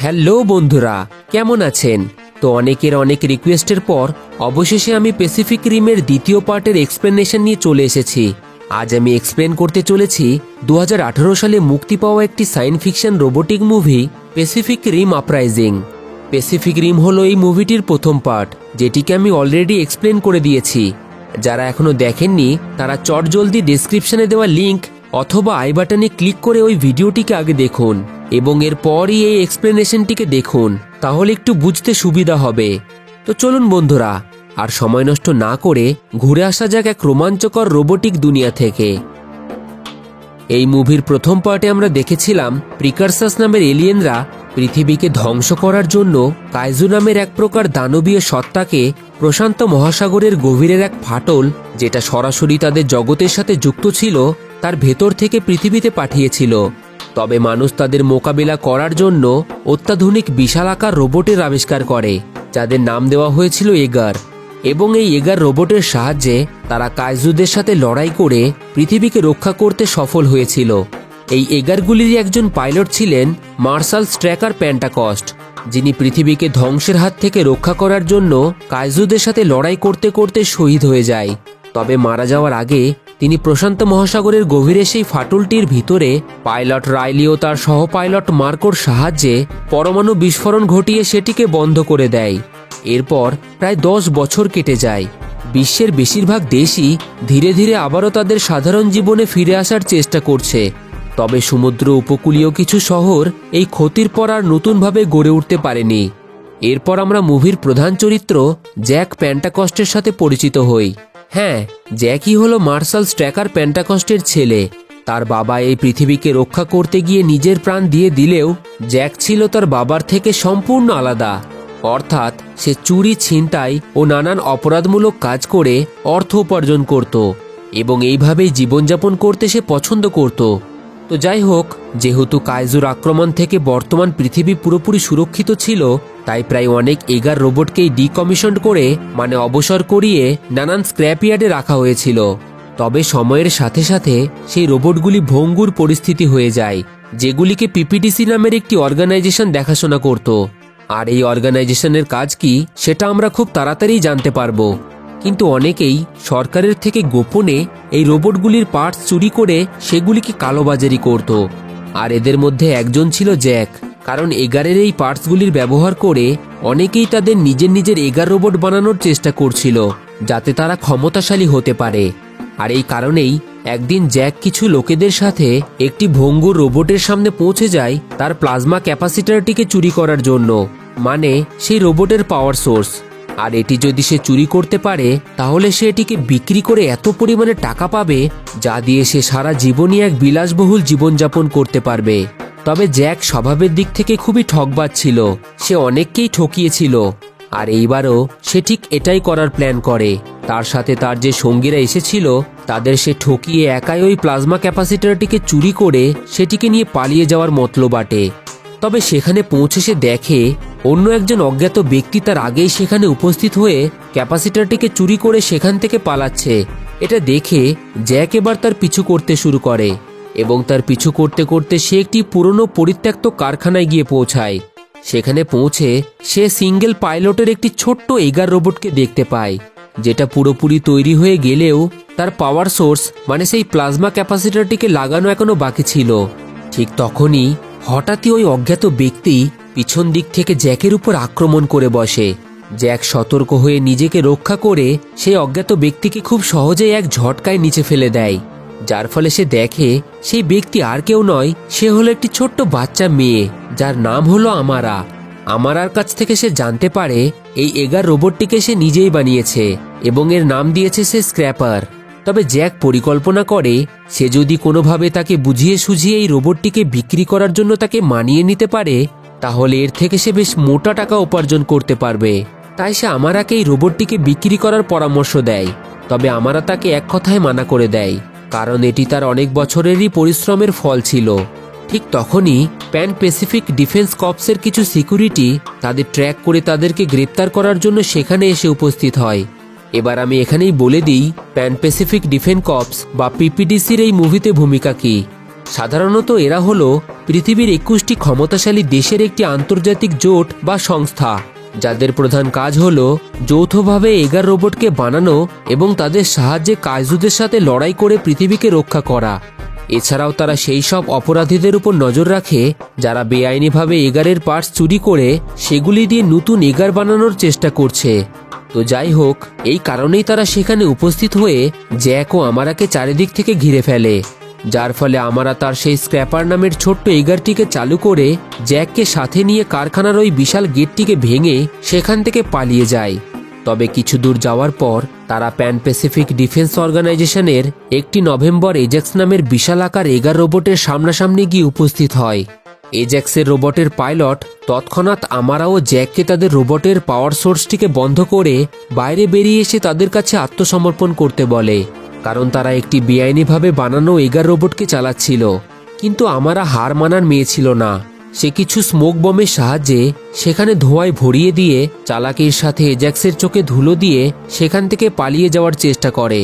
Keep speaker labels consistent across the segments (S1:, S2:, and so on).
S1: Hello বন্ধুরা, কেমন আছেন? তো অনেকের অনেক রিকোয়েস্টের পর অবশেষে আমি প্যাসিফিক রিমের দ্বিতীয় পার্টের এক্সপ্লেনেশন নিয়ে চলে এসেছি। আজ আমি এক্সপ্লেন করতে চলেছি 2018 সালে মুক্তি পাওয়া একটি science fiction robotic movie Pacific রিম আপরাইজিং। প্যাসিফিক রিম হলো এই মুভিটির প্রথম পার্ট, যেটিকে আমি অলরেডি এক্সপ্লেন করে দিয়েছি। যারা এখনো দেখেননি তারা চটজলদি ডেসক্রিপশনে দেওয়া লিংক অথবা আই বাটনে ক্লিক করে ওই ভিডিওটিকে আগে দেখুন এবং এরপরই এই এক্সপ্লেনেশনটিকে দেখুন, তাহলে একটু বুঝতে সুবিধা হবে। তো চলুন বন্ধুরা, আর সময় নষ্ট না করে ঘুরে আসা যাক এক রোমাঞ্চকর রোবোটিক দুনিয়া থেকে। এই মুভির প্রথম পার্টে আমরা দেখেছিলাম প্রিকারসাস নামের এলিয়েনরা পৃথিবীকে ধ্বংস করার জন্য কাইজু নামের এক প্রকার দানবীয় সত্তাকে প্রশান্ত মহাসাগরের গভীরের এক ফাটল, যেটা সরাসরি তাদের জগতের সাথে যুক্ত ছিল, তার ভেতর থেকে পৃথিবীতে পাঠিয়েছিল। তবে মানুষ তাদের মোকাবিলা করার জন্য অত্যাধুনিক বিশালাকার রোবটের আবিষ্কার করে, যাদের নাম দেওয়া হয়েছিল এগার। এবং এই এগার রোবটের সাহায্যে তারা কাইজুদের সাথে লড়াই করে পৃথিবীকে রক্ষা করতে সফল হয়েছিল। এই এগারগুলিরই একজন পাইলট ছিলেন মার্শাল স্ট্র্যাকার প্যান্টাকস্ট, যিনি পৃথিবীকে ধ্বংসের হাত থেকে রক্ষা করার জন্য কাইজুদের সাথে লড়াই করতে করতে শহীদ হয়ে যায়। তবে মারা যাওয়ার আগে তিনি প্রশান্ত মহাসাগরের গভীরে সেই ফাটলটির ভিতরে পাইলট রাইলি ও তার সহ পাইলট মার্কোর সাহায্যে পরমাণু বিস্ফোরণ ঘটিয়ে সেটিকে বন্ধ করে দেয়। এরপর প্রায় 10 বছর কেটে যায়। বিশ্বের বেশিরভাগ দেশই ধীরে ধীরে আবারও তাদের সাধারণ জীবনে ফিরে আসার চেষ্টা করছে। তবে সমুদ্র উপকূলীয় কিছু শহর এই ক্ষতির পর আর নতুনভাবে গড়ে উঠতে পারেনি। এরপর আমরা মুভির প্রধান চরিত্র জ্যাক প্যান্টাকস্টের সাথে পরিচিত হই। হ্যাঁ, জ্যাকই হলো মার্শাল স্ট্র্যাকার প্যান্টাকস্টের ছেলে। তার বাবা এই পৃথিবীকে রক্ষা করতে গিয়ে নিজের প্রাণ দিয়ে দিলেও জ্যাক ছিল তার বাবার থেকে সম্পূর্ণ আলাদা। অর্থাৎ সে চুরি, ছিনতাই ও নানান অপরাধমূলক কাজ করে অর্থ উপার্জন করত এবং এইভাবেই জীবনযাপন করতে সে পছন্দ করত। তো যাই হোক, যেহেতু কাইজুর আক্রমণ থেকে বর্তমান পৃথিবী পুরোপুরি সুরক্ষিত ছিল, তাই প্রায় অনেক এগার রোবটকেই ডিকমিশন করে মানে অবসর করিয়ে নানান স্ক্র্যাপইয়ার্ডে রাখা হয়েছিল। তবে সময়ের সাথে সাথে সেই রোবটগুলি ভঙ্গুর পরিস্থিতি হয়ে যায়, যেগুলিকে পিপিডিসি নামের একটি অর্গানাইজেশন দেখাশোনা করত। আর এই অর্গানাইজেশনের কাজ কি সেটা আমরা খুব তাড়াতাড়ি জানতে পারবো। কিন্তু অনেকেই সরকারের থেকে গোপনে এই রোবটগুলির পার্টস চুরি করে সেগুলিকে কালোবাজারি করত। আর এদের মধ্যে একজন ছিল জ্যাক, কারণ এগারের এই পার্টসগুলির ব্যবহার করে অনেকেই তাদের নিজের নিজের এগার রোবট বানানোর চেষ্টা করছিল, যাতে তারা ক্ষমতাশালী হতে পারে। আর এই কারণেই একদিন জ্যাক কিছু লোকেদের সাথে একটি ভঙ্গুর রোবটের সামনে পৌঁছে যায় তার প্লাজমা ক্যাপাসিটরটিকে চুরি করার জন্য, মানে সেই রোবটের পাওয়ার সোর্স। আর এটি যদি সে চুরি করতে পারে তাহলে সে এটিকে বিক্রি করে এত পরিমাণে টাকা পাবে, যা দিয়ে সে সারা জীবনই এক বিলাসবহুল জীবনযাপন করতে পারবে। তবে জ্যাক স্বভাবের দিক থেকে খুবই ঠকবাজ ছিল, সে অনেককেই ঠকিয়েছিল। আর এইবারও সে ঠিক এটাই করার প্ল্যান করে। তার সাথে তার যে সঙ্গীরা এসেছিল তাদের সে ঠকিয়ে একাই ওই প্লাজমা ক্যাপাসিটরটিকে চুরি করে সেটিকে নিয়ে পালিয়ে যাওয়ার মতলব আটে। তবে সেখানে পৌঁছে সে দেখে অন্য একজন অজ্ঞাত ব্যক্তি তার আগেই সেখানে উপস্থিত হয়ে ক্যাপাসিটরটিকে চুরি করে সেখান থেকে পালাচ্ছে। এটা দেখে জ্যাক এবার তার পিছু করতে শুরু করে এবং তার পিছু করতে করতে সে একটি পুরনো পরিত্যক্ত কারখানায় গিয়ে পৌঁছায়। সেখানে পৌঁছে সে সিঙ্গেল পাইলটের একটি ছোট্ট এগার রোবটকে দেখতে পায়, যেটা পুরোপুরি তৈরি হয়ে গেলেও তার পাওয়ার সোর্স মানে সেই প্লাজমা ক্যাপাসিটরটিকে লাগানো এখনো বাকি ছিল। ঠিক তখনই হঠাৎই ওই অজ্ঞাত ব্যক্তি পিছন দিক থেকে জ্যাকের উপর আক্রমণ করে বসে। জ্যাক সতর্ক হয়ে নিজেকে রক্ষা করে সেই অজ্ঞাত ব্যক্তিকে খুব সহজেই এক ঝটকায় নিচে ফেলে দেয়, যার ফলে সে দেখে সেই ব্যক্তি আর কেউ নয়, সে হলো একটি ছোট্ট বাচ্চা মেয়ে, যার নাম হলো আমারা। আমারার কাছ থেকে সে জানতে পারে এই এগার রোবটটিকে সে নিজেই বানিয়েছে এবং এর নাম দিয়েছে সে স্ক্র্যাপার। তবে জ্যাক পরিকল্পনা করে সে যদি কোনোভাবে তাকে বুঝিয়ে সুঝিয়ে এই রোবটটিকে বিক্রি করার জন্য তাকে মানিয়ে নিতে পারে, তাহলে এর থেকে সে বেশ মোটা টাকা উপার্জন করতে পারবে। তাই সে আমারাকে এই রোবটটিকে বিক্রি করার পরামর্শ দেয়। তবে আমারা তাকে এক কথায় মানা করে দেয়, কারণ এটি তার অনেক বছরেরই পরিশ্রমের ফল ছিল। ঠিক তখনই প্যান প্যাসিফিক ডিফেন্স কর্পসের কিছু সিকিউরিটি তাদের ট্র্যাক করে তাদেরকে গ্রেপ্তার করার জন্য সেখানে এসে উপস্থিত হয়। এবার আমি এখানেই বলে দিই প্যান প্যাসিফিক ডিফেন্স কর্পস বা পিপিডিসির এই মুভিতে ভূমিকা কি। সাধারণত এরা হলো পৃথিবীর 21টি ক্ষমতাশালী দেশের একটি আন্তর্জাতিক জোট বা সংস্থা, যাদের প্রধান কাজ হলো যৌথভাবে এগার রোবটকে বানানো এবং তাদের সাহায্যে কাইজুদের সাথে লড়াই করে পৃথিবীকে রক্ষা করা। এছাড়াও তারা সেই সব অপরাধীদের উপর নজর রাখে যারা বেআইনিভাবে এগারের পার্টস চুরি করে সেগুলি দিয়ে নতুন এগার বানানোর চেষ্টা করছে। তো যাই হোক, এই কারণেই তারা সেখানে উপস্থিত হয়ে জ্যাক ও আমারাকে চারিদিক থেকে ঘিরে ফেলে, যার ফলে আমারা তার সেই স্ক্র্যাপার নামের ছোট্ট এগারটিকে চালু করে জ্যাককে সাথে নিয়ে কারখানার ওই বিশাল গেটটিকে ভেঙে সেখান থেকে পালিয়ে যায়। তবে কিছু দূর যাওয়ার পর তারা প্যান প্যাসিফিক ডিফেন্স অর্গানাইজেশনের 1 নভেম্বর এজ্যাক্স নামের বিশাল আকার এগার রোবটের সামনাসামনি গিয়ে উপস্থিত হয়। এজ্যাক্সের রোবটের পাইলট তৎক্ষণাৎ আমারা ও জ্যাককে তাদের রোবটের পাওয়ার সোর্সটিকে বন্ধ করে বাইরে বেরিয়ে এসে তাদের কাছে আত্মসমর্পণ করতে বলে, কারণ তারা একটি বেআইনিভাবে বানানো এগার রোবটকে চালাচ্ছিল। কিন্তু আমারা হার মানার মেয়ে ছিল না। সে কিছু স্মোক বমের সাহায্যে সেখানে ধোঁয়ায় ভরিয়ে দিয়ে চালাকির সাথে এজ্যাক্সের চোখে ধুলো দিয়ে সেখান থেকে পালিয়ে যাওয়ার চেষ্টা করে,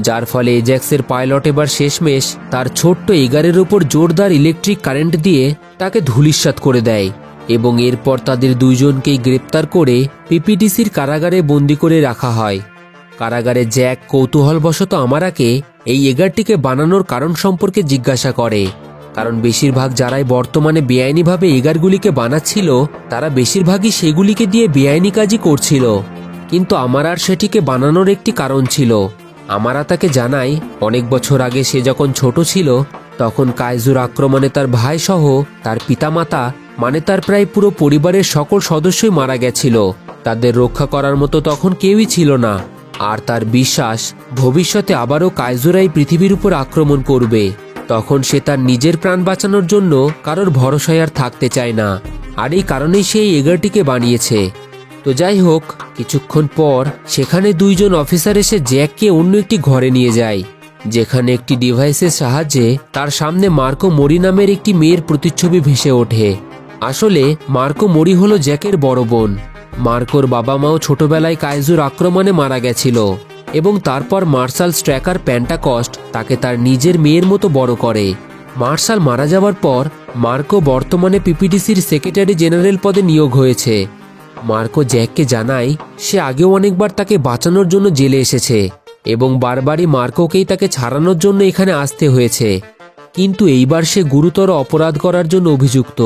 S1: যার ফলে এজ্যাক্সের পাইলট এবার শেষমেশ তার ছোট্ট এগারের উপর জোরদার ইলেকট্রিক কারেন্ট দিয়ে তাকে ধূলিসাৎ করে দেয় এবং এরপর তাদের দুইজনকেই গ্রেপ্তার করে পিপিডিসির কারাগারে বন্দি করে রাখা হয়। কারাগারে জ্যাক কৌতূহলবশত আমারাকে এই এগারটিকে বানানোর কারণ সম্পর্কে জিজ্ঞাসা করে, কারণ বেশিরভাগ যারাই বর্তমানে বেআইনিভাবে এগারগুলিকে বানাচ্ছিল তারা বেশিরভাগই সেগুলিকে দিয়ে বেআইনি কাজই করছিল। কিন্তু আমারার সেটিকে বানানোর একটি কারণ ছিল। আমারা তাকে জানাই অনেক বছর আগে সে যখন ছোট ছিল তখন কাইজুর আক্রমণে তার ভাই সহ তার পিতামাতা মানে তার প্রায় পুরো পরিবারের সকল সদস্যই মারা গেছিল। তাদের রক্ষা করার মতো তখন কেউই ছিল না, আর তার বিশ্বাস ভবিষ্যতে আবারও কাইজুরাই পৃথিবীর উপর আক্রমণ করবে। তখন সে তার নিজের প্রাণ বাঁচানোর জন্য কারোর ভরসায় আর থাকতে চায় না, আর এই কারণেই সে এই এগারটিকে বানিয়েছে। তো যাই হোক, কিছুক্ষণ পর সেখানে দুইজন অফিসার এসে জ্যাককে অন্য একটি ঘরে নিয়ে যায়, যেখানে একটি ডিভাইসের সাহায্যে তার সামনে মার্কো মোরি নামের একটি মেয়ের প্রতিচ্ছবি ভেসে ওঠে। আসলে মার্কো মোরি হলো জ্যাকের বড় বোন। মার্কোর বাবা মাও ছোটবেলায় কাইজুর আক্রমণে মারা গেছিল এবং তারপর মার্শাল স্ট্র্যাকার প্যান্টাকস্ট তাকে তার নিজের মেয়ের মতো বড় করে। মার্শাল মারা যাওয়ার পর মার্কো বর্তমানে পিপিডিসির সেক্রেটারি জেনারেল পদে নিয়োগ হয়েছে। মার্কো জ্যাককে জানায় সে আগেও অনেকবার তাকে বাঁচানোর জন্য জেলে এসেছে এবং বারবারই মার্কোকেই তাকে ছাড়ানোর জন্য এখানে আসতে হয়েছে, কিন্তু এইবার সে গুরুতর অপরাধ করার জন্য অভিযুক্ত।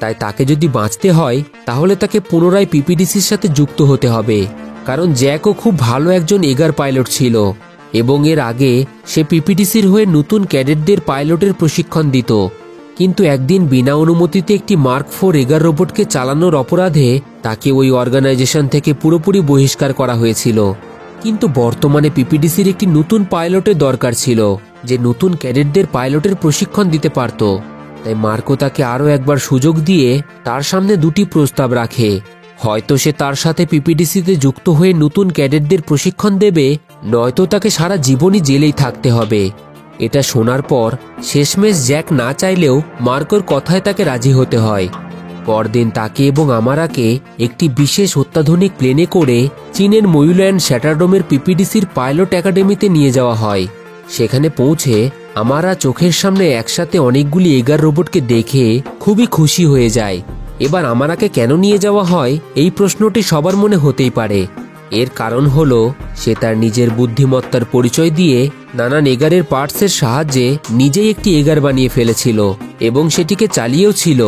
S1: তাই তাকে যদি বাঁচতে হয় তাহলে তাকে পুনরায় পিপিডিসির সাথে যুক্ত হতে হবে, কারণ জ্যাকও খুব ভালো একজন এগার পাইলট ছিল এবং এর আগে সে পিপিডিসির হয়ে নতুন ক্যাডেটদের পাইলটের প্রশিক্ষণ দিত। কিন্তু একদিন বিনা অনুমতিতে একটি মার্ক 4 এগার রোবটকে চালানোর অপরাধে তাকে ওই অর্গানাইজেশন থেকে পুরোপুরি বহিষ্কার করা হয়েছিল। কিন্তু বর্তমানে পিপিডিসির একটি নতুন পাইলটের দরকার ছিল যে নতুন ক্যাডেটদের পাইলটের প্রশিক্ষণ দিতে পারত। তাই মার্কো তাকে আরও একবার সুযোগ দিয়ে তার সামনে 2টি প্রস্তাব রাখে। হয়তো সে তার সাথে পিপিডিসিতে যুক্ত হয়ে নতুন ক্যাডেটদের প্রশিক্ষণ দেবে, নয়তো তাকে সারা জীবনই জেলেই থাকতে হবে। এটা শোনার পর শেষমেশ জ্যাক না চাইলেও মার্কোর কথায় তাকে রাজি হতে হয়। পরদিন তাকে এবং আমারাকে একটি বিশেষ অত্যাধুনিক প্লেনে করে চীনের ময়ুল্যান্ড স্যাটারডোমের পিপিডিসির পাইলট একাডেমিতে নিয়ে যাওয়া হয়। সেখানে পৌঁছে আমারা চোখের সামনে একসাথে অনেকগুলি এগার রোবটকে দেখে খুবই খুশি হয়ে যায়। এবার আমারাকে কেন নিয়ে যাওয়া হয় এই প্রশ্নটি সবার মনে হতেই পারে। এর কারণ হলো সে তার নিজের বুদ্ধিমত্তার পরিচয় দিয়ে নানান এগারের পার্টসের সাহায্যে নিজেই একটি এগার বানিয়ে ফেলেছিল এবং সেটিকে চালিয়েও ছিল।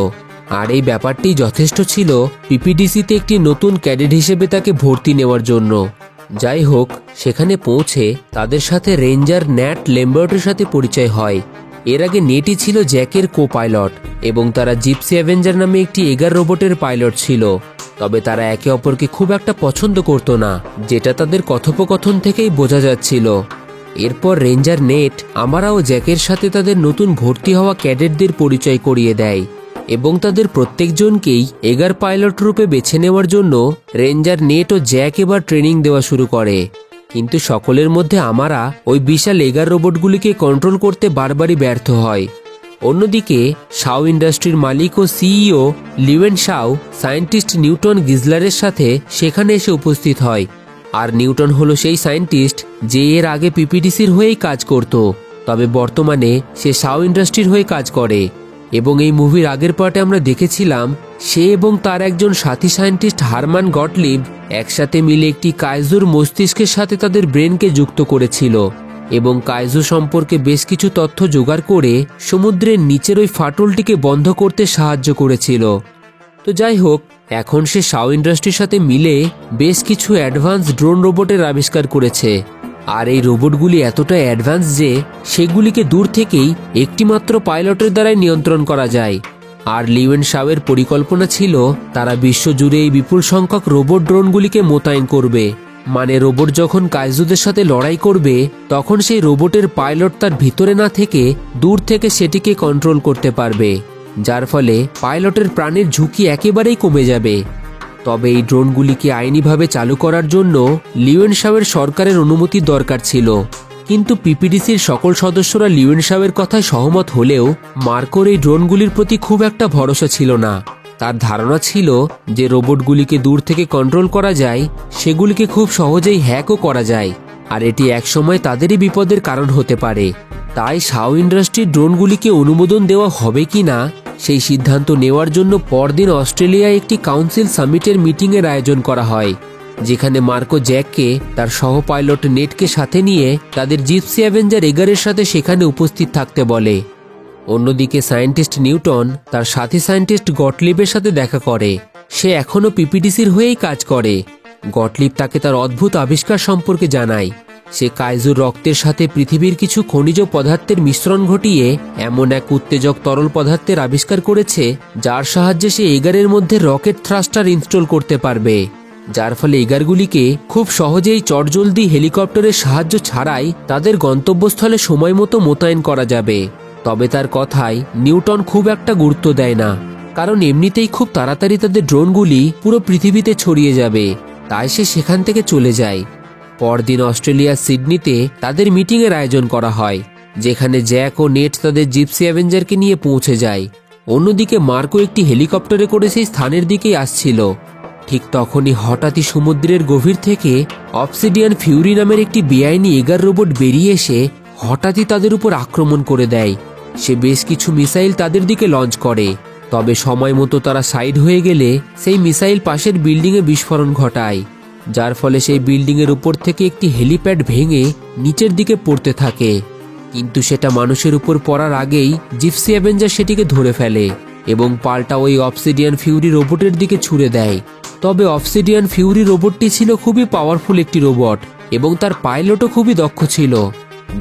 S1: আর এই ব্যাপারটি যথেষ্ট ছিল পিপিডিসিতে একটি নতুন ক্যাডেট হিসেবে তাকে ভর্তি নেওয়ার জন্য। যাই হোক, সেখানে পৌঁছে তাদের সাথে রেঞ্জার ন্যাট লেম্বার্টের সাথে পরিচয় হয়। এর আগে নেটি ছিল জ্যাকের কো পাইলট এবং তারা জিপসি অ্যাভেঞ্জার নামে একটি এগার রোবটের পাইলট ছিল। তবে তারা একে অপরকে খুব একটা পছন্দ করত না, যেটা তাদের কথোপকথন থেকেই বোঝা যাচ্ছিল। এরপর রেঞ্জার নেট আমারা ও জ্যাকের সাথে তাদের নতুন ভর্তি হওয়া ক্যাডেটদের পরিচয় করিয়ে দেয় এবং তাদের প্রত্যেকজনকেই এগার পাইলট রূপে বেছে নেওয়ার জন্য রেঞ্জার নেট ও জ্যাক এবার ট্রেনিং দেওয়া শুরু করে। কিন্তু সকলের মধ্যে আমারা ওই বিশাল এগার রোবটগুলিকে কন্ট্রোল করতে বারবারই ব্যর্থ হয়। অন্যদিকে শাও ইন্ডাস্ট্রির মালিক ও সিইও লিওয়েন শাও সায়েন্টিস্ট নিউটন গিজলারের সাথে সেখানে এসে উপস্থিত হয়। আর নিউটন হলো সেই সায়েন্টিস্ট যে এর আগে পিপিডিসির হয়েই কাজ করত। তবে বর্তমানে সে শাও ইন্ডাস্ট্রির হয়ে কাজ করে। এবং এই মুভির আগের পার্টে আমরা দেখেছিলাম সে এবং তার একজন সাথী সায়েন্টিস্ট হারমান গটলিব একসাথে মিলে একটি কাইজুর মস্তিষ্কের সাথে তাদের ব্রেনকে যুক্ত করেছিল এবং কাইজু সম্পর্কে বেশ কিছু তথ্য জোগাড় করে সমুদ্রের নিচের ওই ফাটলটিকে বন্ধ করতে সাহায্য করেছিল। তো যাই হোক, এখন সে শাও ইন্ডাস্ট্রির সাথে মিলে বেশ কিছু অ্যাডভান্স ড্রোন রোবটের আবিষ্কার করেছে। আর এই রোবটগুলি এতটা অ্যাডভান্স যে সেগুলিকে দূর থেকেই একটিমাত্র পাইলটের দ্বারাই নিয়ন্ত্রণ করা যায়। আর লিউয়েন শাওয়ের পরিকল্পনা ছিল তারা বিশ্বজুড়ে এই বিপুল সংখ্যক রোবট ড্রোনগুলিকে মোতায়েন করবে। মানে রোবট যখন কাইজুদের সাথে লড়াই করবে তখন সেই রোবটের পাইলট তার ভিতরে না থেকে দূর থেকে সেটিকে কন্ট্রোল করতে পারবে, যার ফলে পাইলটের প্রাণের ঝুঁকি একেবারেই কমে যাবে। তবে এই ড্রোনগুলিকে আইনিভাবে চালু করার জন্য লিউয়েন শাওয়ের সরকারের অনুমতি দরকার ছিল। কিন্তু পিপিডিসির সকল সদস্যরা লিউয়েন শাওয়ের কথায় সহমত হলেও মার্কোর এই ড্রোনগুলির প্রতি খুব একটা ভরসা ছিল না। তার ধারণা ছিল যে রোবটগুলিকে দূর থেকে কন্ট্রোল করা যায়, সেগুলিকে খুব সহজেই হ্যাকও করা যায়, আর এটি একসময় তাদেরই বিপদের কারণ হতে পারে। তাই শাও ইন্ডাস্ট্রির ড্রোনগুলিকে অনুমোদন দেওয়া হবে কি না সেই সিদ্ধান্ত নেওয়ার জন্য পরদিন অস্ট্রেলিয়ায় একটি কাউন্সিল সামিটের মিটিংয়ের আয়োজন করা হয়, যেখানে মার্কো জ্যাককে তার সহ পাইলট নেটকে সাথে নিয়ে তাদের জিপসি অ্যাভেঞ্জার 11-এর সাথে সেখানে উপস্থিত থাকতে বলে। অন্যদিকে সায়েন্টিস্ট নিউটন তার সাথী সায়েন্টিস্ট গটলিবের সাথে দেখা করে। সে এখনও পিপিডিসির হয়েই কাজ করে। গটলিব তাকে তার অদ্ভুত আবিষ্কার সম্পর্কে জানায়। সে কাইজুর রক্তের সাথে পৃথিবীর কিছু খনিজ পদার্থের মিশ্রণ ঘটিয়ে এমন এক উত্তেজক তরল পদার্থের আবিষ্কার করেছে যার সাহায্যে সে এগারের মধ্যে রকেট থ্রাস্টার ইনস্টল করতে পারবে, যার ফলে এগারগুলিকে খুব সহজেই চটজলদি হেলিকপ্টারের সাহায্য ছাড়াই তাদের গন্তব্যস্থলে সময় মতো মোতায়েন করা যাবে। তবে তার কথায় নিউটন খুব একটা গুরুত্ব দেয় না, কারণ এমনিতেই খুব তাড়াতাড়ি তাদের ড্রোনগুলি পুরো পৃথিবীতে ছড়িয়ে যাবে, তাই সে সেখান থেকে চলে যায়। পরদিন অস্ট্রেলিয়ার সিডনিতে তাদের মিটিংয়ের আয়োজন করা হয়, যেখানে জ্যাক ও নেট তাদের জিপসি অ্যাভেঞ্জারকে নিয়ে পৌঁছে যায়। অন্যদিকে মার্কো একটি হেলিকপ্টারে করে সেই স্থানের দিকেই আসছিল। ঠিক তখনই হঠাৎই সমুদ্রের গভীর থেকে অবসিডিয়ান ফিউরি নামের একটি বেআইনি এগার রোবট বেরিয়ে এসে হঠাৎই তাদের উপর আক্রমণ করে দেয়। সে বেশ কিছু মিসাইল তাদের দিকে লঞ্চ করে, তবে সময় মতো তারা সাইড হয়ে গেলে সেই মিসাইল পাশের বিল্ডিংয়ে বিস্ফোরণ ঘটায়, যার ফলে সেই বিল্ডিংয়ের উপর থেকে একটি হেলিপ্যাড ভেঙে নিচের দিকে পড়তে থাকে। কিন্তু সেটা মানুষের উপর পড়ার আগেই জিপসি অ্যাভেঞ্জার সেটিকে ধরে ফেলে এবং পাল্টা ওই অবসিডিয়ান ফিউরি রোবটের দিকে ছুড়ে দেয়। তবে অবসিডিয়ান ফিউরি রোবটটি ছিল খুবই পাওয়ারফুল একটি রোবট এবং তার পাইলটও খুবই দক্ষ ছিল,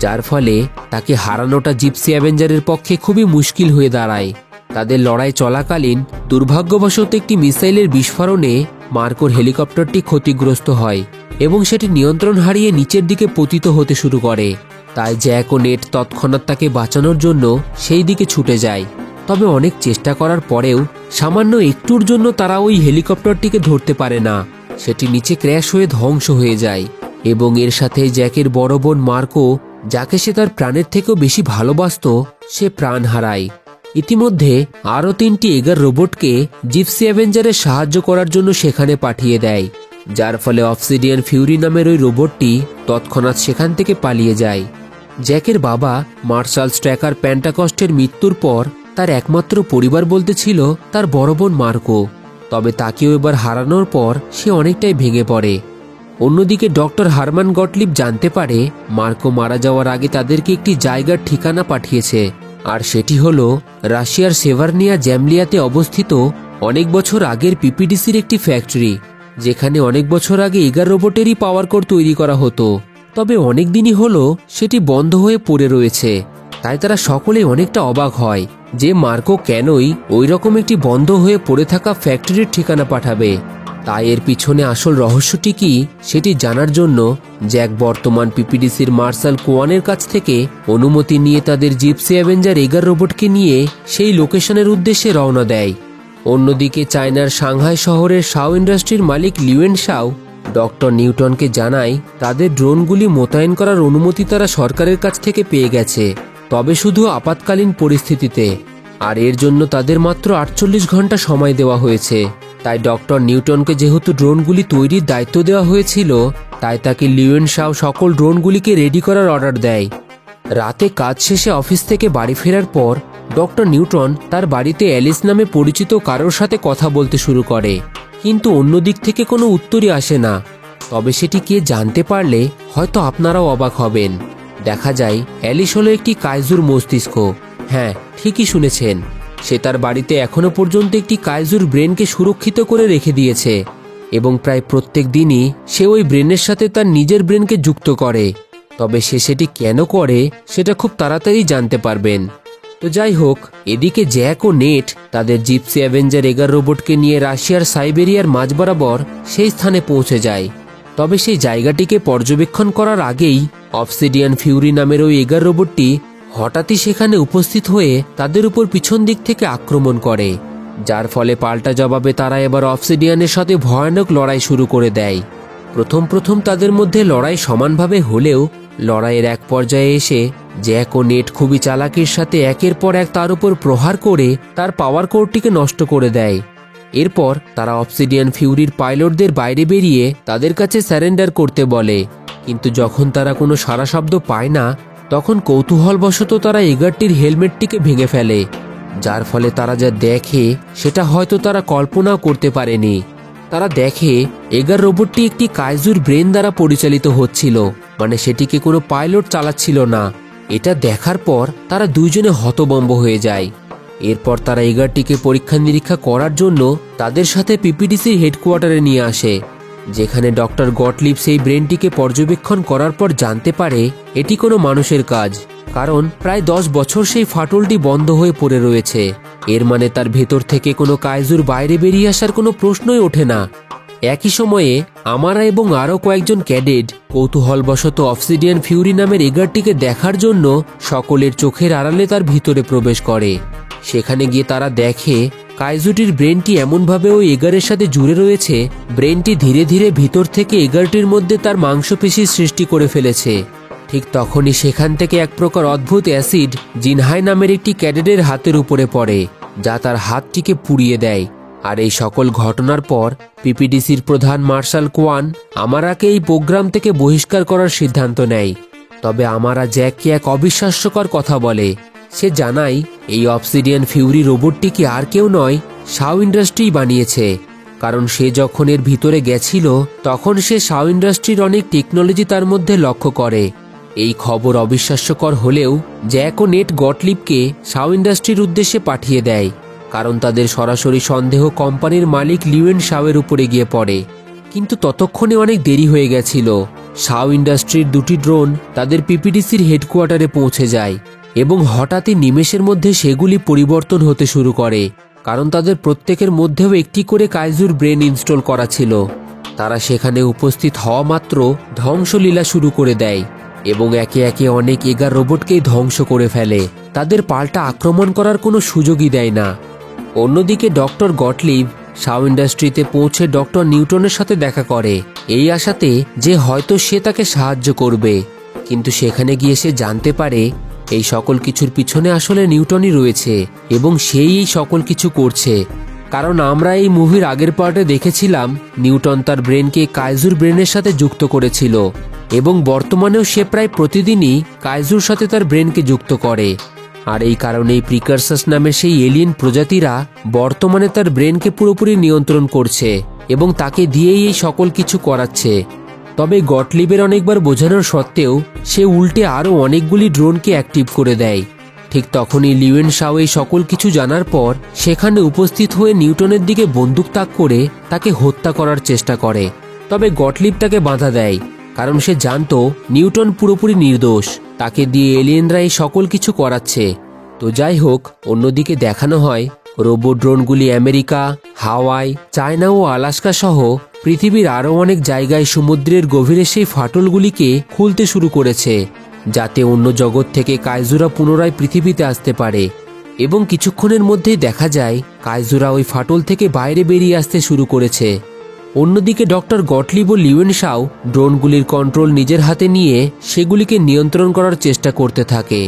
S1: যার ফলে তাকে হারানোটা জিপসি অ্যাভেঞ্জারের পক্ষে খুবই মুশকিল হয়ে দাঁড়ায়। তাদের লড়াই চলাকালীন দুর্ভাগ্যবশত একটি মিসাইলের বিস্ফোরণে মার্কোর হেলিকপ্টারটি ক্ষতিগ্রস্ত হয় এবং সেটি নিয়ন্ত্রণ হারিয়ে নিচের দিকে পতিত হতে শুরু করে। তাই জ্যাক ও নেট তৎক্ষণাৎ তাকে বাঁচানোর জন্য সেই দিকে ছুটে যায়। তবে অনেক চেষ্টা করার পরেও সামান্য একটুর জন্য তারা ওই হেলিকপ্টারটিকে ধরতে পারে না। সেটি নিচে ক্র্যাশ হয়ে ধ্বংস হয়ে যায় এবং এর সাথে জ্যাকের বড় বোন মার্কো, যাকে সে তার প্রাণের থেকেও বেশি ভালোবাসত, সে প্রাণ হারায়। ইতিমধ্যে আরও 3টি এগার রোবটকে জিপসি অ্যাভেঞ্জারের সাহায্য করার জন্য সেখানে পাঠিয়ে দেয়, যার ফলে অবসিডিয়ান ফিউরি নামের ওই রোবটটি তৎক্ষণাৎ সেখান থেকে পালিয়ে যায়। জ্যাকের বাবা মার্শাল স্ট্র্যাকার প্যান্টাকস্টের মৃত্যুর পর তার একমাত্র পরিবার বলতে ছিল তার বড় বোন মার্কো, তবে তাকেও এবার হারানোর পর সে অনেকটাই ভেঙে পড়ে। অন্যদিকে ডক্টর হারমান গটলিব জানতে পারে মার্কো মারা যাওয়ার আগে তাদেরকে একটি জায়গার ঠিকানা পাঠিয়েছে, আর সেটি হলো রাশিয়ার সেভারনিয়া জ্যামলিয়াতে অবস্থিত অনেক বছর আগের পিপিডিসির একটি ফ্যাক্টরি, যেখানে অনেক বছর আগে এগার রোবটেরই পাওয়ার কোর তৈরি করা হতো। তবে অনেক দিনই হলো সেটি বন্ধ হয়ে পড়ে রয়েছে। তাই তারা সকলেই অনেকটা অবাক হয় যে মার্কো কেনই ওই রকম একটি বন্ধ হয়ে পড়ে থাকা ফ্যাক্টরির ঠিকানা পাঠাবে। তাই এর পিছনে আসল রহস্যটি কি সেটি জানার জন্য জ্যাক বর্তমান পিপিডিসির মার্শাল কোয়ানের কাছ থেকে অনুমতি নিয়ে তাদের জিপসি অ্যাভেঞ্জার এগার রোবটকে নিয়ে সেই লোকেশনের উদ্দেশ্যে রওনা দেয়। অন্যদিকে চায়নার সাংহাই শহরের শাও ইন্ডাস্ট্রির মালিক লিউয়েন শাও ডক্টর নিউটনকে জানায় তাদের ড্রোনগুলি মোতায়েন করার অনুমতি তারা সরকারের কাছ থেকে পেয়ে গেছে, তবে শুধু আপাতকালীন পরিস্থিতিতে, আর এর জন্য তাদের মাত্র 48 ঘন্টা সময় দেওয়া হয়েছে। তাই ডক্টর নিউটনকে যেহেতু ড্রোনগুলি তৈরির দায়িত্ব দেওয়া হয়েছিল, তাই তাকে লিউয়েন শাও সকল ড্রোনগুলিকে রেডি করার অর্ডার দেয়। রাতে কাজ শেষে অফিস থেকে বাড়ি ফেরার পর ডক্টর নিউটন তার বাড়িতে অ্যালিস নামে পরিচিত কারোর সাথে কথা বলতে শুরু করে, কিন্তু অন্য দিক থেকে কোনো উত্তরই আসে না। তবে সেটি কে জানতে পারলে হয়তো আপনারাও অবাক হবেন। দেখা যায় অ্যালিস হলো একটি কাইজুর মস্তিষ্ক। হ্যাঁ, ঠিকই শুনেছেন, সে তার বাড়িতে এখনো পর্যন্ত একটি কাইজুর ব্রেনকে সুরক্ষিত করে রেখে দিয়েছে এবং প্রায় প্রত্যেক দিনই সে ওই ব্রেনের সাথে তার নিজের ব্রেনকে যুক্ত করে। তবে সে সেটি কেন করে সেটা খুব তাড়াতাড়ি জানতে পারবেন। তো যাই হোক, এদিকে জ্যাক ও নেট তাদের জিপসি অ্যাভেঞ্জার এগার রোবটকে নিয়ে রাশিয়ার সাইবেরিয়ার মাঝ বরাবর সেই স্থানে পৌঁছে যায়। তবে সেই জায়গাটিকে পর্যবেক্ষণ করার আগেই অবসিডিয়ান ফিউরি নামের ওই এগার রোবটটি হঠাৎই সেখানে উপস্থিত হয়ে তাদের উপর পিছন দিক থেকে আক্রমণ করে, যার ফলে পাল্টা জবাবে তারা এবার অবসিডিয়ানের সাথে ভয়ানক লড়াই শুরু করে দেয়। প্রথম তাদের মধ্যে লড়াই সমানভাবে হলেও লড়াইয়ের এক পর্যায়ে এসে জ্যাক ও নেট খুবই চালাকির সাথে একের পর এক তার উপর প্রহার করে তার পাওয়ার কোরটিকে নষ্ট করে দেয়। এরপর তারা অবসিডিয়ান ফিউরির পাইলটদের বাইরে বেরিয়ে তাদের কাছে স্যারেন্ডার করতে বলে, কিন্তু যখন তারা কোনো সাড়া শব্দ পায় না তখন কৌতূহলবশত তারা এগারটির হেলমেটটিকে ভেঙে ফেলে, যার ফলে তারা যা দেখে সেটা হয়তো তারা কল্পনাও করতে পারেনি। তারা দেখে এগার রোবটটি একটি কাইজুর ব্রেন দ্বারা পরিচালিত হচ্ছিল, মানে সেটিকে কোনো পাইলট চালাচ্ছিল না। এটা দেখার পর তারা দুইজনে হতভম্ব হয়ে যায়। এরপর তারা এগারটিকে পরীক্ষা নিরীক্ষা করার জন্য তাদের সাথে পিপিডিসির হেডকোয়ার্টারে নিয়ে আসে, যেখানে ডক্টর গটলিব সেই ব্রেনটিকে পর্যবেক্ষণ করার পর জানতে পারে এটি কোনো মানুষের কাজ, কারণ প্রায় 10 বছর সেই ফাটলটি বন্ধ হয়ে পড়ে রয়েছে। এর মানে তার ভেতর থেকে কোনো কাইজুর বাইরে বেরিয়ে আসার কোনো প্রশ্নই ওঠে না। একই সময়ে আমারা এবং আরও কয়েকজন ক্যাডেট কৌতূহলবশত অবসিডিয়ান ফিউরি নামের এগারটিকে দেখার জন্য সকলের চোখের আড়ালে তার ভিতরে প্রবেশ করে। সেখানে গিয়ে তারা দেখে কাইজুটির ব্রেনটি এমনভাবে ওই এগারের সাথে জুড়ে রয়েছে, ব্রেনটি ধীরে ধীরে ভিতর থেকে এগারটির মধ্যে তার মাংসপেশির সৃষ্টি করে ফেলেছে। ঠিক তখনই সেখান থেকে এক প্রকার অদ্ভুত অ্যাসিড জিনহাই নামের একটি ক্যাডেটের হাতের উপরে পড়ে, যা তার হাতটিকে পুড়িয়ে দেয়। আর এই সকল ঘটনার পর পিপিডিসির প্রধান মার্শাল কোয়ান আমারাকে এই প্রোগ্রাম থেকে বহিষ্কার করার সিদ্ধান্ত নেয়। তবে আমারা জ্যাককে এক অবিশ্বাস্যকর কথা বলে। সে জানায় এই অবসিডিয়ান ফিউরি রোবটটিকে আর কেউ নয়, শাও ইন্ডাস্ট্রি বানিয়েছে, কারণ সে যখন এর ভিতরে গেছিল তখন সে শাও ইন্ডাস্ট্রির অনেক টেকনোলজি তার মধ্যে লক্ষ্য করে। এই খবর অবিশ্বাস্যকর হলেও জ্যাক ও নেট গটলিবকে শাও ইন্ডাস্ট্রির উদ্দেশ্যে পাঠিয়ে দেয়, কারণ তাদের সরাসরি সন্দেহ কোম্পানির মালিক লিউয়েন শাওয়ের উপরে গিয়ে পড়ে। কিন্তু ততক্ষণে অনেক দেরি হয়ে গেছিল। শাও ইন্ডাস্ট্রির 2টি ড্রোন তাদের পিপিডিসির হেডকোয়ার্টারে পৌঁছে যায় এবং হঠাৎই নিমেষের মধ্যে সেগুলি পরিবর্তন হতে শুরু করে, কারণ তাদের প্রত্যেকের মধ্যেও একটি করে কাইজুর ব্রেন ইনস্টল করা ছিল। তারা সেখানে উপস্থিত হওয়া মাত্র ধ্বংসলীলা শুরু করে দেয় এবং একে একে অনেক এগার রোবটকেই ধ্বংস করে ফেলে। তাদের পাল্টা আক্রমণ করার কোনো সুযোগই দেয় না। অন্যদিকে ডক্টর গটলিব শাও ইন্ডাস্ট্রিতে পৌঁছে ডক্টর নিউটনের সাথে দেখা করে, এই আশাতে যে হয়তো সে তাকে সাহায্য করবে। কিন্তু সেখানে গিয়ে সে জানতে পারে এই সকল কিছুর পিছনে আসলে নিউটনই রয়েছে এবং সেই এই সকল কিছু করছে। কারণ আমরা এই মুভির আগের পার্টে দেখেছিলাম নিউটন তার ব্রেনকে কাইজুর ব্রেনের সাথে যুক্ত করেছিল এবং বর্তমানেও সে প্রায় প্রতিদিনই কাইজুর সাথে তার ব্রেনকে যুক্ত করে। আর এই কারণেই প্রিকারসাস নামের সেই এলিয়েন প্রজাতিরা বর্তমানে তার ব্রেনকে পুরোপুরি নিয়ন্ত্রণ করছে এবং তাকে দিয়েই এই সকল কিছু করাচ্ছে। তবে গটলিবের অনেকবার বোঝানোর সত্ত্বেও সে উল্টে আরও অনেকগুলি ড্রোনকে অ্যাক্টিভ করে দেয়। ঠিক তখনই লিউয়েন শাও এই সকল কিছু জানার পর সেখানে উপস্থিত হয়ে নিউটনের দিকে বন্দুক তাক করে তাকে হত্যা করার চেষ্টা করে। তবে গটলিব তাকে বাধা দেয়, কারণ সে জানতো নিউটন পুরোপুরি নির্দোষ, তাকে দিয়ে এলিয়েনরা এই সকল কিছু করাচ্ছে। তো যাই হোক, অন্যদিকে দেখানো হয় রোবট ড্রোনগুলি আমেরিকা, হাওয়াই, চায়না ও আলাস্কা সহ পৃথিবীর আরও অনেক জায়গায় সমুদ্রের গভীরে সেই ফাটলগুলিকে খুলতে শুরু করেছে, যাতে অন্য জগৎ থেকে কাইজুরা পুনরায় পৃথিবীতে আসতে পারে। এবং কিছুক্ষণের মধ্যেই দেখা যায় কাইজুরা ওই ফাটল থেকে বাইরে বেরিয়ে আসতে শুরু করেছে। অন্যদিকে ডক্টর গটলিব ও লিউয়েন শাও ড্রোনগুলির কন্ট্রোল নিজের হাতে নিয়ে সেগুলিকে নিয়ন্ত্রণ করার চেষ্টা করতে থাকে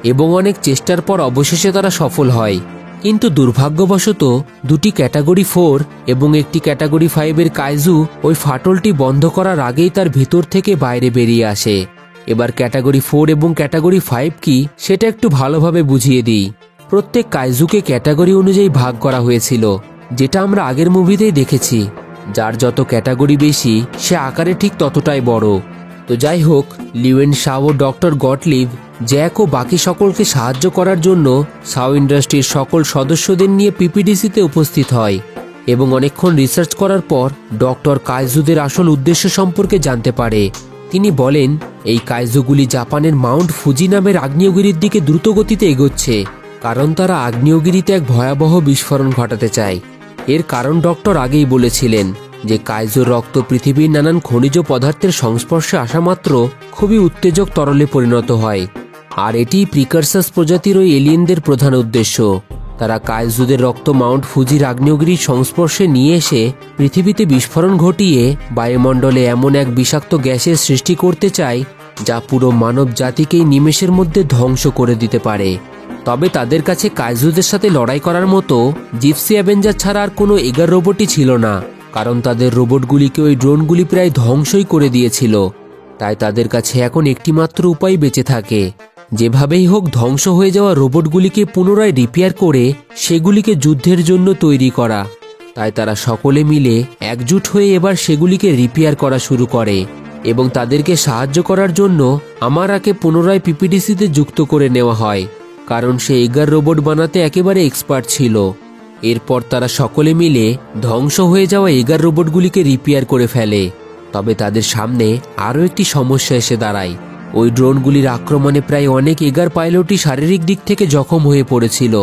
S1: এবং অনেক চেষ্টার পর অবশেষে তারা সফল হয়। কিন্তু দুর্ভাগ্যবশত 2টি ক্যাটাগরি 4 এবং একটি ক্যাটাগরি 5 এর কাইজু ওই ফাটলটি বন্ধ করার আগেই তার ভিতর থেকে বাইরে বেরিয়ে আসে এবার ক্যাটাগরি 4 এবং ক্যাটাগরি 5 কি সেটা একটু ভালোভাবে বুঝিয়ে দিই। প্রত্যেক কাইজুকে ক্যাটাগরি অনুযায়ী ভাগ করা হয়েছিল, যেটা আমরা আগের মুভিতেই দেখেছি। যার যত ক্যাটাগরি বেশি সে আকারে ঠিক ততটাই বড়। তো যাই হোক, লিউয়েন শাও ও ডক্টর গটলিভ, জ্যাক ও বাকি সকলকে সাহায্য করার জন্য শাও ইন্ডাস্ট্রির সকল সদস্যদের নিয়ে পিপিডিসিতে উপস্থিত হয় এবং অনেকক্ষণ রিসার্চ করার পর ডক্টর কাইজুদের আসল উদ্দেশ্য সম্পর্কে জানতে পারে। তিনি বলেন এই কাইজুগুলি জাপানের মাউন্ট ফুজি নামের আগ্নেয়গিরির দিকে দ্রুতগতিতে এগোচ্ছে, কারণ তারা আগ্নেয়গিরিতে এক ভয়াবহ বিস্ফোরণ ঘটাতে চায়। এর কারণ ডক্টর আগেই বলেছিলেন যে কাইজুর রক্ত পৃথিবীর নানান খনিজ পদার্থের সংস্পর্শে আসা মাত্র খুবই উত্তেজক তরলে পরিণত হয়, আর এটি প্রিকারসাস প্রজাতির ওই এলিয়েনদের প্রধান উদ্দেশ্য। তারা কাইজুদের রক্ত মাউন্ট ফুজির আগ্নেয়গিরির সংস্পর্শে নিয়ে এসে পৃথিবীতে বিস্ফোরণ ঘটিয়ে বায়ুমণ্ডলে এমন এক বিষাক্ত গ্যাসের সৃষ্টি করতে চায় যা পুরো মানব জাতিকেই নিমেষের মধ্যে ধ্বংস করে দিতে পারে। তবে তাদের কাছে কাইজুদের সাথে লড়াই করার মতো জিপসি অ্যাভেঞ্জার ছাড়া আর কোনো এগার রোবটই ছিল না, কারণ তাদের রোবটগুলিকে ওই ড্রোনগুলি প্রায় ধ্বংসই করে দিয়েছিল। তাই তাদের কাছে এখন একটিমাত্র উপায় বেঁচে থাকে, যেভাবেই হোক ধ্বংস হয়ে যাওয়া রোবটগুলিকে পুনরায় রিপেয়ার করে সেগুলিকে যুদ্ধের জন্য তৈরি করা। তাই তারা সকলে মিলে একজুট হয়ে এবার সেগুলিকে রিপেয়ার করা শুরু করে এবং তাদেরকে সাহায্য করার জন্য আমারাকে পুনরায় পিপিডিসিতে যুক্ত করে নেওয়া হয়, কারণ সে এগার রোবট বানাতে একেবারে এক্সপার্ট ছিল। এরপর তারা সকলে মিলে ধ্বংস হয়ে যাওয়া এগার রোবটগুলিকে রিপেয়ার করে ফেলে। তবে তাদের সামনে আরও একটি সমস্যা এসে দাঁড়ায়। ওই ড্রোনগুলির আক্রমণে প্রায় অনেক এগার পাইলটই শারীরিক দিক থেকে জখম হয়ে পড়েছিল।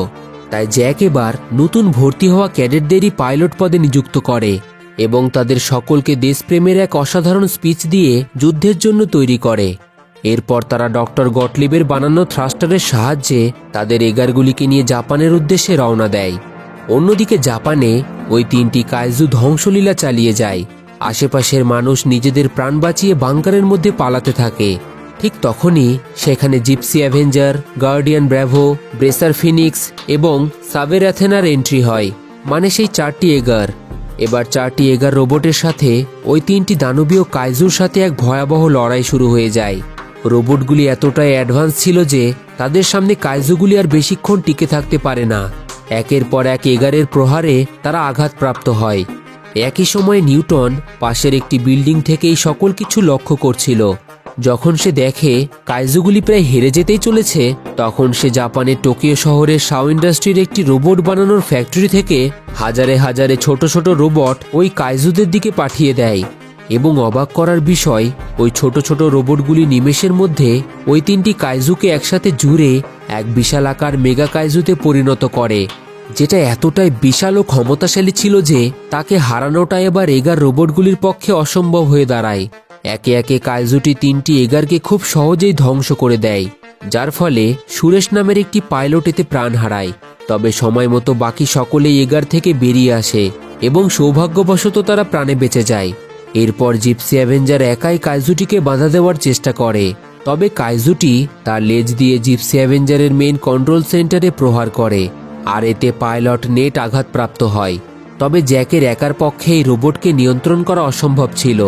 S1: তাই জ্যাক এবার নতুন ভর্তি হওয়া ক্যাডেটদেরই পাইলট পদে নিযুক্ত করে এবং তাদের সকলকে দেশপ্রেমের এক অসাধারণ স্পিচ দিয়ে যুদ্ধের জন্য তৈরি করে। এরপর তারা ডক্টর গটলিবের বানানো থ্রাস্টারের সাহায্যে তাদের এগারগুলিকে নিয়ে জাপানের উদ্দেশ্যে রওনা দেয়। অন্যদিকে জাপানে ওই তিনটি কাইজু ধ্বংসলীলা চালিয়ে যায়। আশেপাশের মানুষ নিজেদের প্রাণ বাঁচিয়ে বাংকারের মধ্যে পালাতে থাকে। ঠিক তখনই সেখানে Gypsy Avenger, Guardian Bravo, Bracer Phoenix এবং সাবের অ্যাথেনার এন্ট্রি হয়, মানে সেই চারটি এগার। এবার চারটি এগার রোবটের সাথে ওই তিনটি দানবীয় কাইজুর সাথে এক ভয়াবহ লড়াই শুরু হয়ে যায়। রোবটগুলি এতটাই অ্যাডভান্স ছিল যে তাদের সামনে কাইজুগুলি আর বেশিক্ষণ টিকে থাকতে পারে না। একের পর এক এগারের প্রহারে তারা আঘাতপ্রাপ্ত হয়। একই সময়ে নিউটন পাশের একটি বিল্ডিং থেকেই সকল কিছু লক্ষ্য করছিল। যখন সে দেখে কাইজুগুলি প্রায় হেরে যেতেই চলেছে, তখন সে জাপানের টোকিও শহরের শাও ইন্ডাস্ট্রির একটি রোবট বানানোর ফ্যাক্টরি থেকে হাজারে হাজারে ছোট ছোট রোবট ওই কাইজুদের দিকে পাঠিয়ে দেয় এবং অবাক করার বিষয়, ওই ছোট ছোট রোবটগুলি নিমেষের মধ্যে ওই তিনটি কাইজুকে একসাথে জুড়ে এক বিশালাকার মেগা কাইজুতে পরিণত করে, যেটা এতটাই বিশাল ও ক্ষমতাশালী ছিল যে তাকে হারানোটা এবার এগার রোবটগুলির পক্ষে অসম্ভব হয়ে দাঁড়ায়। একে একে কাইজুটি তিনটি এগারকে খুব সহজেই ধ্বংস করে দেয়, যার ফলে সুরেশ নামের একটি পাইলট এতে প্রাণ হারায়। তবে সময় মতো বাকি সকলেই এগার থেকে বেরিয়ে আসে এবং সৌভাগ্যবশত তারা প্রাণে বেঁচে যায়। এরপর জিপসি অ্যাভেঞ্জার একাই কাইজুটিকে বাধা দেওয়ার চেষ্টা করে, তবে কাইজুটি তার লেজ দিয়ে জিপসি অ্যাভেঞ্জারের মেইন কন্ট্রোল সেন্টারে প্রহার করে, আর এতে পাইলট নেট আঘাতপ্রাপ্ত হয়। তবে জ্যাকের একার পক্ষে এই রোবটকে নিয়ন্ত্রণ করা অসম্ভব ছিল,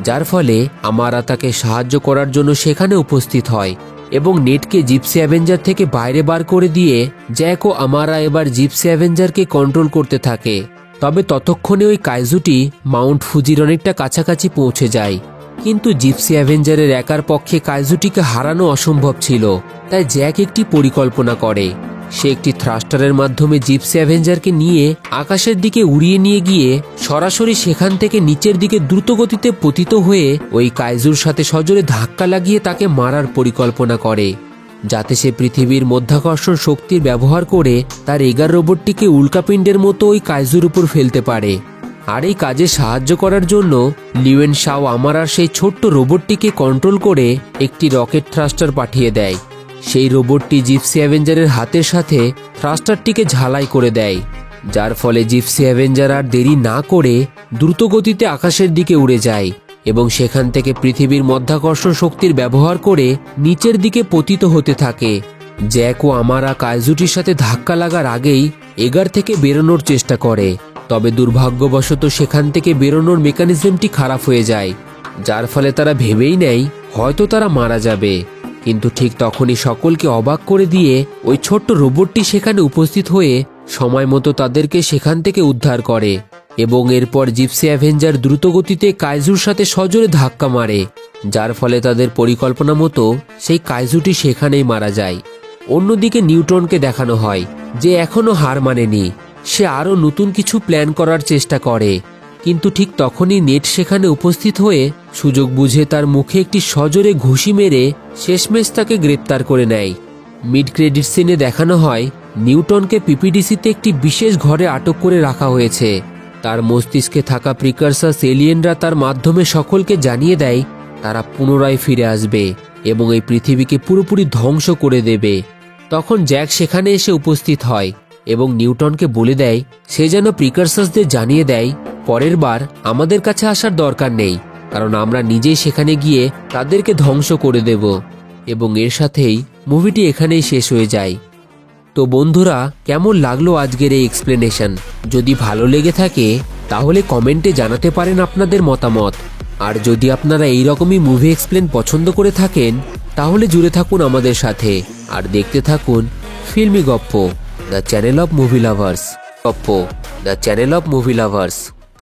S1: যার ফলে আমারা তাকে সাহায্য করার জন্য সেখানে উপস্থিত হয় এবং নেটকে জিপসি অ্যাভেঞ্জার থেকে বাইরে বার করে দিয়ে জ্যাক ও আমারা এবার জিপসি অ্যাভেঞ্জারকে কন্ট্রোল করতে থাকে। তবে ততক্ষণে ওই কাইজুটি মাউন্ট ফুজির অনেকটা কাছাকাছি পৌঁছে যায়, কিন্তু জিপসি অ্যাভেঞ্জারের একার পক্ষে কাইজুটিকে হারানো অসম্ভব ছিল। তাই জ্যাক একটি পরিকল্পনা করে। সে একটি থ্রাস্টারের মাধ্যমে জিপসি অ্যাভেঞ্জারকে নিয়ে আকাশের দিকে উড়িয়ে নিয়ে গিয়ে সরাসরি সেখান থেকে নিচের দিকে দ্রুতগতিতে পতিত হয়ে ওই কাইজুর সাথে সজোরে ধাক্কা লাগিয়ে তাকে মারার পরিকল্পনা করে, যাতে সে পৃথিবীর মধ্যাকর্ষণ শক্তির ব্যবহার করে তার এগার রোবটটিকে উল্কাপিণ্ডের মতো ওই কাইজুর উপর ফেলতে পারে। আর এই কাজে সাহায্য করার জন্য লিউয়েন শাও আমারার সেই ছোট্ট রোবটটিকে কন্ট্রোল করে একটি রকেট থ্রাস্টার পাঠিয়ে দেয়। সেই রোবটটি জিপসি অ্যাভেঞ্জারের হাতের সাথে থ্রাস্টারটিকে ঝালাই করে দেয়, যার ফলে জিপসি অ্যাভেঞ্জার আর দেরি না করে দ্রুতগতিতে আকাশের দিকে উড়ে যায় এবং সেখান থেকে পৃথিবীর মধ্যাকর্ষণ শক্তির ব্যবহার করে নিচের দিকে পতিত হতে থাকে। জ্যাক ও আমারা কাইজুটির সাথে ধাক্কা লাগার আগেই এগার থেকে বেরোনোর চেষ্টা করে, তবে দুর্ভাগ্যবশত সেখান থেকে বেরোনোর মেকানিজমটি খারাপ হয়ে যায়, যার ফলে তারা ভেবেই নেয় হয়তো তারা মারা যাবে। কিন্তু ঠিক তখনই সকলকে অবাক করে দিয়ে ওই ছোট্ট রোবটটি সেখানে উপস্থিত হয়ে সময় মতো তাদেরকে সেখান থেকে উদ্ধার করে এবং এরপর জিপসি অ্যাভেঞ্জার দ্রুতগতিতে কাইজুর সাথে সজোরে ধাক্কা মারে, যার ফলে তাদের পরিকল্পনা মতো সেই কাইজুটি সেখানেই মারা যায়। অন্যদিকে নিউটনকে দেখানো হয় যে এখনো হার মানেনি, সে আরও নতুন কিছু প্ল্যান করার চেষ্টা করে। কিন্তু ঠিক তখনই নেট সেখানে উপস্থিত হয়ে সুযোগ বুঝে তার মুখে একটি সজোরে ঘুষি মেরে শেষমেশ তাকে গ্রেপ্তার করে নেয়। মিড ক্রেডিট সিনে দেখানো হয় নিউটনকে পিপিডিসিতে একটি বিশেষ ঘরে আটক করে রাখা হয়েছে। তার মস্তিষ্কে থাকা প্রিকারসাস এলিয়েনরা তার মাধ্যমে সকলকে জানিয়ে দেয় তারা পুনরায় ফিরে আসবে এবং এই পৃথিবীকে পুরোপুরি ধ্বংস করে দেবে। তখন জ্যাক সেখানে এসে উপস্থিত হয় এবং নিউটনকে বলে দেয় সে যেন প্রিকারসাসদের জানিয়ে দেয় পরের বার আমাদের কাছে আসার দরকার নেই, কারণ আমরা নিজেই সেখানে গিয়ে তাদেরকে ধ্বংস করে দেব। এবং এর সাথেই মুভিটি এখানেই শেষ হয়ে যায়। তো বন্ধুরা, কেমন লাগলো আজকের এই এক্সপ্লেনেশন? যদি ভালো লেগে থাকে তাহলে কমেন্টে জানাতে পারেন আপনাদের মতামত। আর যদি আপনারা এইরকমই মুভি এক্সপ্লেন পছন্দ করে থাকেন তাহলে জুড়ে থাকুন আমাদের সাথে আর দেখতে থাকুন filmy Goppo, the channel of movie lovers. Goppo, the channel of movie lovers.